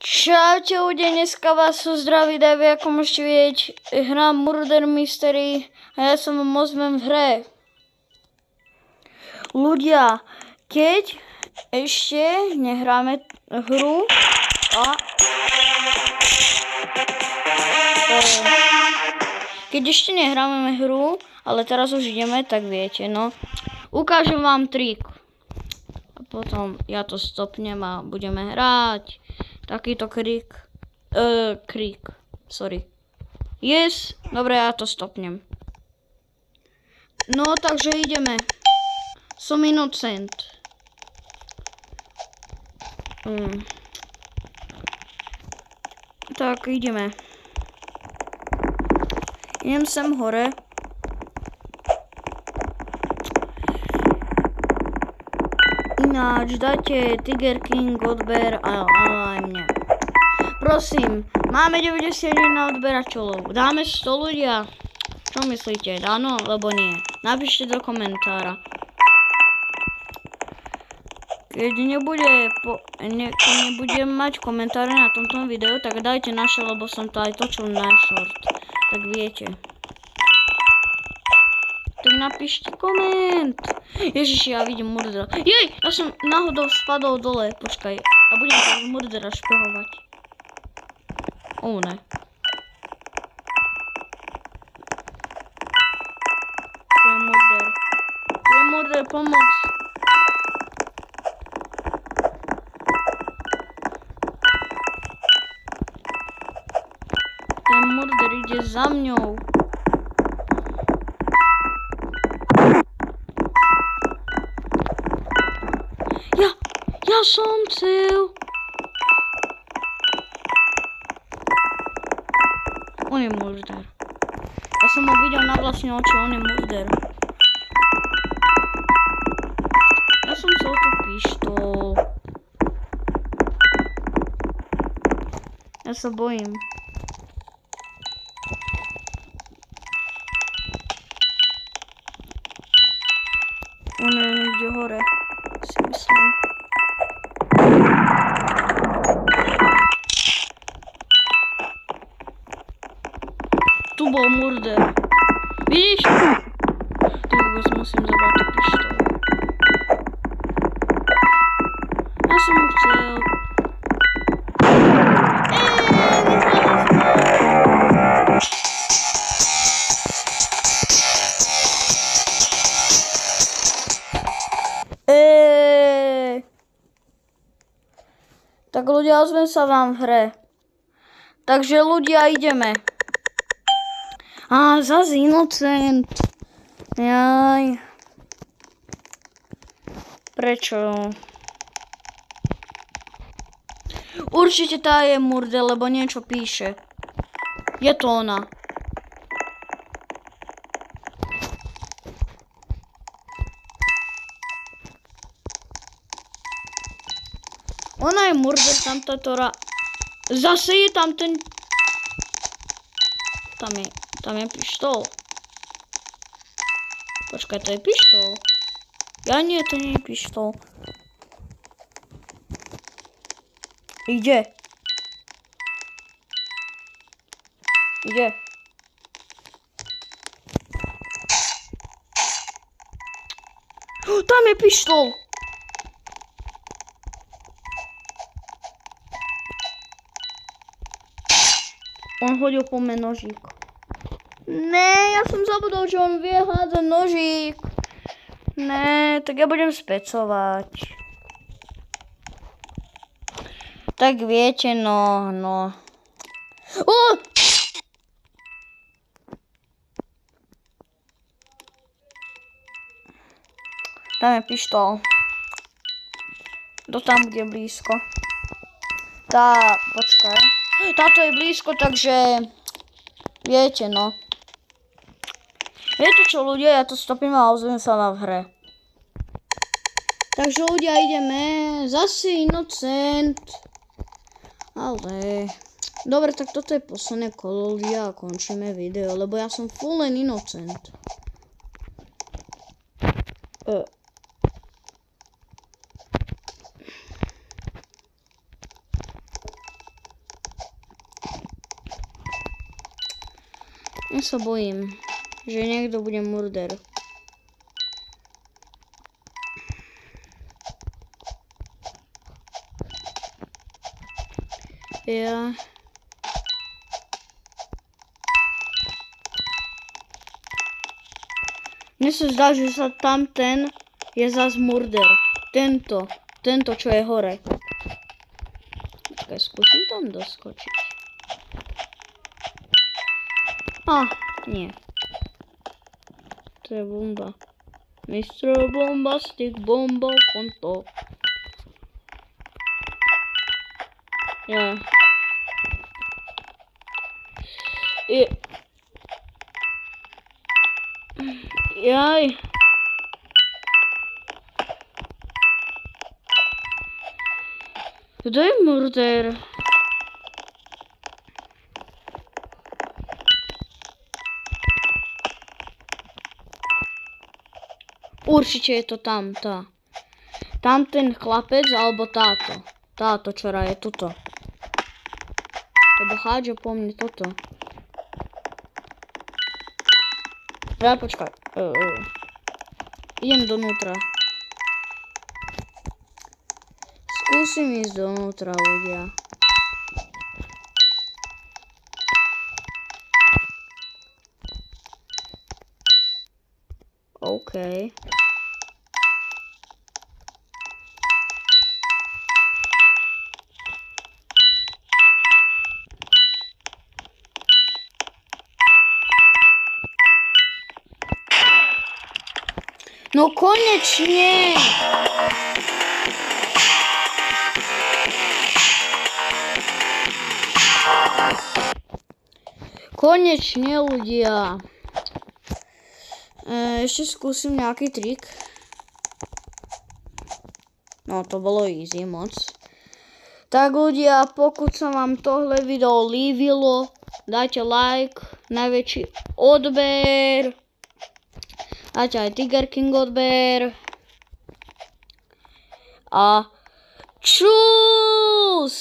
Čaute ľudia, dneska vás sú zdraví Davy, ako môžete vidieť, hrám Murder Mystery a ja sa vám ozvem v hre. Ľudia, keď ešte nehráme hru keď ešte nehráme hru, ale teraz už ideme, tak viete, no. Ukážem vám trik. A potom ja to stopnem a budeme hrať. Takýto krík. Sorry. Yes. Dobre, ja to stopnem. No, takže ideme. Som innocent. Tak, ideme. Idem sem hore. Ináč, dajte Tiger King odber aj mne. Prosím, máme 91 odberateľov. Dáme 100 ľudia? Čo myslíte? Áno, alebo nie? Napíšte do komentára. Keď nebudem mať komentáre na tomto videu, tak dajte naše, lebo som to aj točil na short. Tak viete. Tak napíšte koment. Ježiši, ja vidím murdera. Jej, ja som náhodou spadol dole. Počkaj, a budem sa z murdera špehovať. Ne. To je murder. To je murder, pomoc. Ten murder ide za mňou. Ja som cel. On je murder. Ja som ho videl na vlastné oči, on je murder. Ja som chcel tú pištol. Ja sa bojím. On je niekde hore, si myslím. Tu bol murder. Vidíš? Ty vôbec musím zabrať tú pištol. Ja som ho chcel. Tak ľudia, ozvem sa vám v hre. Takže ľudia, ideme. Zas innocent. Jaj. Prečo? Určite tá je murder, lebo niečo píše. Je to ona. Ona je murder, tamto tora. Zase je tam ten... Tam je pištol. Počkaj, to je pištol. Ja nie, to nie je pištol. Ide. Tam je pištol. On hodil po mne nožík. Ne, ja som zabudol, že on vie hádzať nožík. Ne, tak ja budem specovať. Tak viete, no. Tam je pištol. To tam bude blízko. Tak, počkaj. Táto je blízko, takže viete, no. Viete čo, ľudia, ja to stopím a ozvem sa vám v hre. Takže ľudia, ideme. Zase innocent. Ale... Dobre, tak toto je posledné kolo, ľudia, a končíme video, lebo ja som full and innocent. Ja sa bojím, že niekto bude murder. Ja... Mne sa zdá, že sa tam ten je zas murder. Tento, čo je hore. Počkaj, skúsim tam doskočiť. Nie. To je bomba. Mr. Bombastic Bomba Fonto. Ja. Jaj. Kto je murder? Určite je to tam, tá. Tam ten chlapec, alebo táto. Táto, čora je tuto. Lebo hádže po mne toto. Ja počkaj. Idem donútra. Skúsim ísť donútra, ľudia. OK. No konečne! Konečne, ľudia. Ešte skúsim nejaký trik. No, to bolo easy moc. Tak ľudia, pokud sa vám tohle video líbilo, dajte like, najväčší odber. Dajte aj Tiger King odber. A čus!